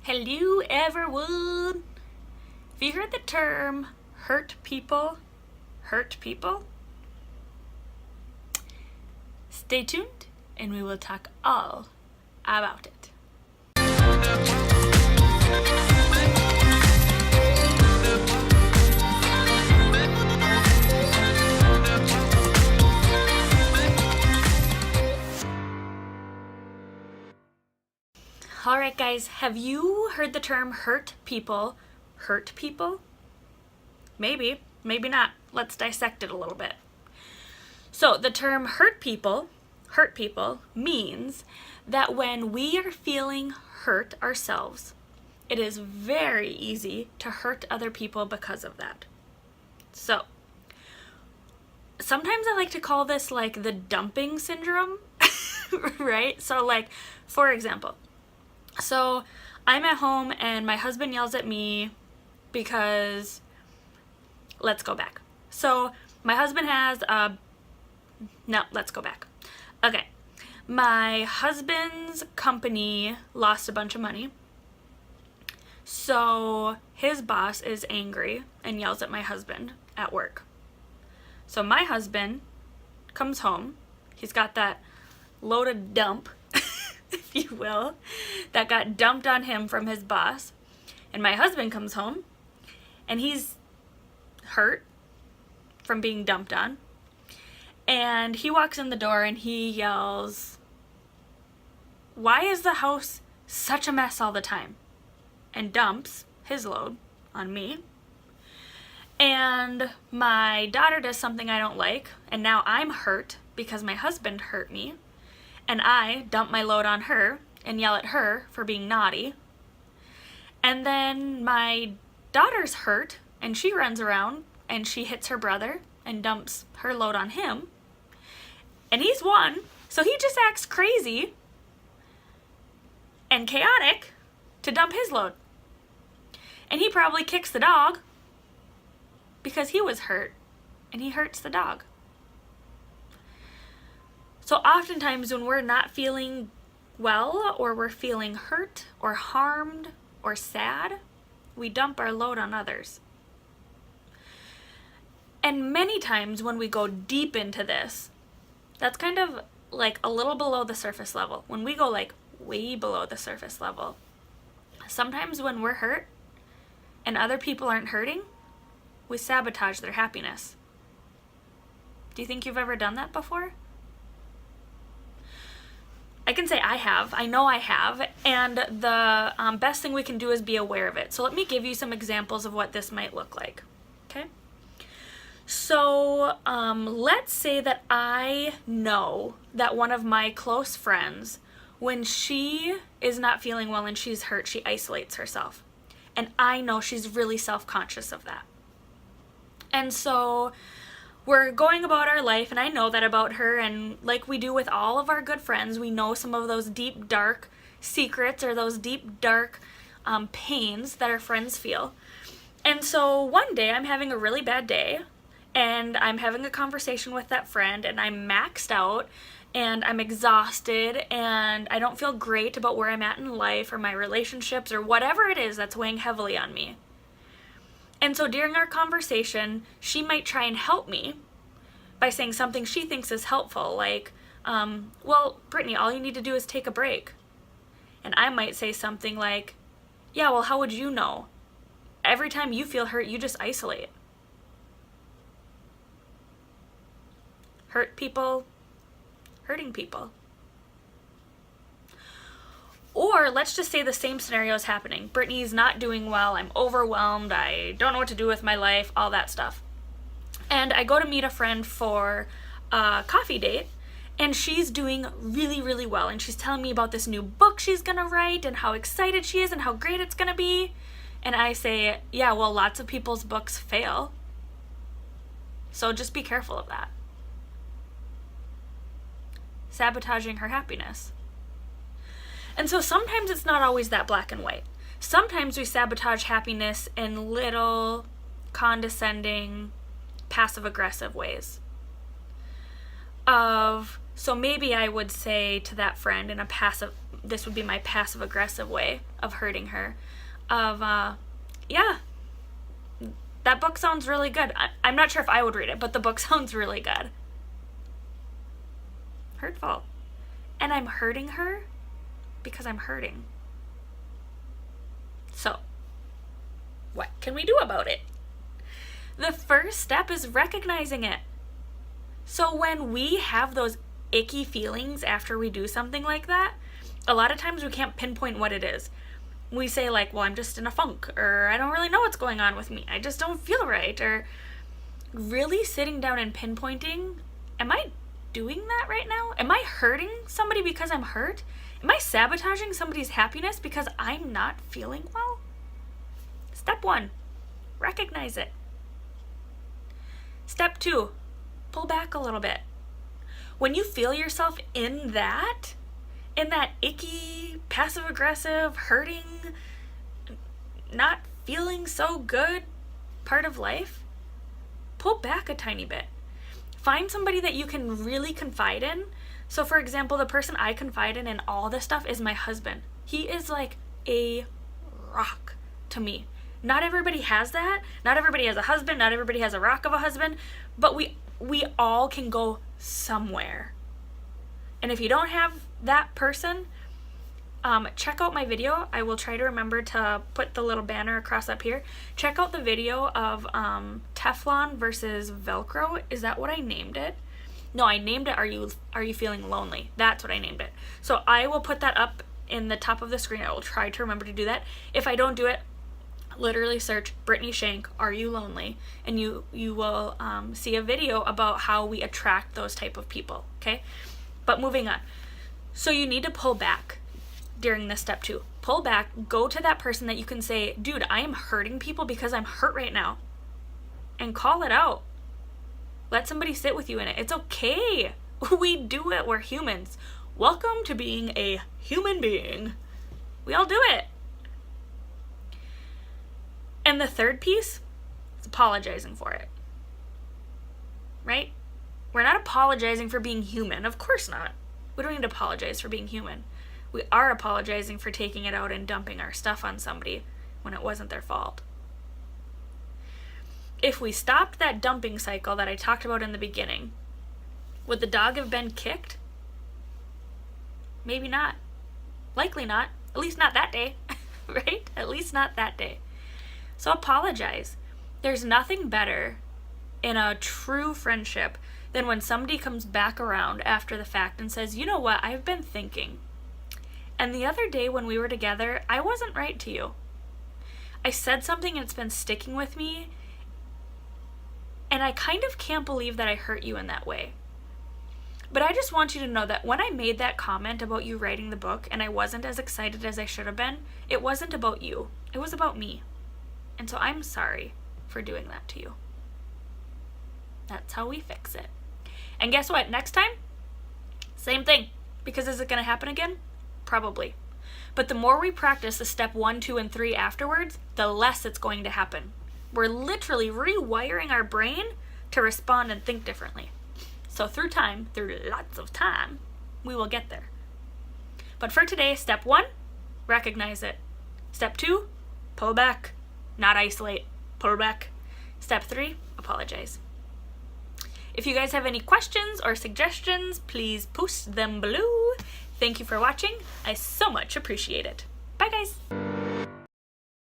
Hello everyone! Have you heard the term hurt people? Stay tuned and we will talk all about it. Alright guys, have you heard the term hurt people? Hurt people? Maybe, maybe not. Let's dissect it a little bit. So the term hurt people means that when we are feeling hurt ourselves, it is very easy to hurt other people because of that. So sometimes I like to call this like the dumping syndrome, right? So like, for example, so I'm at home and my husband yells at me because, let's go back. So my husband has let's go back. Okay. My husband's company lost a bunch of money. So his boss is angry and yells at my husband at work. So my husband comes home. He's got that loaded dump, if you will, that got dumped on him from his boss. And my husband comes home and he's hurt from being dumped on. And he walks in the door and he yells, "Why is the house such a mess all the time?" And dumps his load on me. And my daughter does something I don't like, and now I'm hurt because my husband hurt me. And I dump my load on her and yell at her for being naughty. And then my daughter's hurt and she runs around and she hits her brother and dumps her load on him. And he's won, so he just acts crazy and chaotic to dump his load. And he probably kicks the dog because he was hurt and he hurts the dog. So oftentimes when we're not feeling well or we're feeling hurt or harmed or sad, we dump our load on others. And many times when we go deep into this, that's kind of like a little below the surface level. When we go like way below the surface level, sometimes when we're hurt and other people aren't hurting, we sabotage their happiness. Do you think you've ever done that before? I can say I have. I know I have. And the best thing we can do is be aware of it. So let me give you some examples of what this might look like. Okay? So let's say that I know that one of my close friends, when she is not feeling well and she's hurt, she isolates herself. And I know she's really self-conscious of that. And so we're going about our life, and I know that about her, and like we do with all of our good friends, we know some of those deep, dark secrets or those deep, dark pains that our friends feel. And so one day I'm having a really bad day, and I'm having a conversation with that friend, and I'm maxed out, and I'm exhausted, and I don't feel great about where I'm at in life or my relationships or whatever it is that's weighing heavily on me. And so during our conversation, she might try and help me by saying something she thinks is helpful, like, well, Brittany, all you need to do is take a break. And I might say something like, yeah, well, how would you know? Every time you feel hurt, you just isolate. Hurt people, hurting people. Or let's just say the same scenario is happening. Brittany's not doing well, I'm overwhelmed, I don't know what to do with my life, all that stuff. And I go to meet a friend for a coffee date, and she's doing really, really well. And she's telling me about this new book she's gonna write and how excited she is and how great it's gonna be. And I say, yeah, well, lots of people's books fail. So just be careful of that. Sabotaging her happiness. And so sometimes it's not always that black and white. Sometimes we sabotage happiness in little, condescending, passive-aggressive ways. So maybe I would say to that friend in a passive, this would be my passive aggressive way of hurting her. Yeah, that book sounds really good. I'm not sure if I would read it, but the book sounds really good. Hurtful. And I'm hurting her because I'm hurting. So, what can we do about it? The first step is recognizing it. So when we have those icky feelings after we do something like that, a lot of times we can't pinpoint what it is. We say like, well, I'm just in a funk, or I don't really know what's going on with me. I just don't feel right. Or really sitting down and pinpointing, am I doing that right now? Am I hurting somebody because I'm hurt? Am I sabotaging somebody's happiness because I'm not feeling well? Step 1, recognize it. Step 2, pull back a little bit. When you feel yourself in that icky, passive-aggressive, hurting, not feeling so good part of life, pull back a tiny bit. Find somebody that you can really confide in. So for example, the person I confide in all this stuff is my husband. He is like a rock to me. Not everybody has that. Not everybody has a husband. Not everybody has a rock of a husband. But we all can go somewhere. And if you don't have that person, check out my video. I will try to remember to put the little banner across up here. Check out the video of Teflon versus Velcro. Is that what I named it? No, I named it Are You Feeling Lonely? That's what I named it. So I will put that up in the top of the screen. I will try to remember to do that. If I don't do it, literally search Brittany Schank, Are You Lonely? And you will see a video about how we attract those type of people, okay? But moving on. So you need to pull back during this step 2. Pull back, go to that person that you can say, dude, I am hurting people because I'm hurt right now. And call it out. Let somebody sit with you in it. It's okay. We do it. We're humans. Welcome to being a human being. We all do it. And the third piece is apologizing for it. Right? We're not apologizing for being human. Of course not. We don't need to apologize for being human. We are apologizing for taking it out and dumping our stuff on somebody when it wasn't their fault. If we stopped that dumping cycle that I talked about in the beginning, would the dog have been kicked? Maybe not. Likely not. At least not that day. Right? At least not that day. So apologize. There's nothing better in a true friendship than when somebody comes back around after the fact and says, you know what, I've been thinking. And the other day when we were together, I wasn't right to you. I said something and it's been sticking with me, and I kind of can't believe that I hurt you in that way. But I just want you to know that when I made that comment about you writing the book and I wasn't as excited as I should have been, it wasn't about you. It was about me. And so I'm sorry for doing that to you. That's how we fix it. And guess what? Next time, same thing. Because is it going to happen again? Probably. But the more we practice the step 1, 2, and 3 afterwards, the less it's going to happen. We're literally rewiring our brain to respond and think differently. So through time, through lots of time, we will get there. But for today, step 1, recognize it. Step 2, pull back, not isolate, pull back. Step 3, apologize. If you guys have any questions or suggestions, please post them below. Thank you for watching. I so much appreciate it. Bye, guys.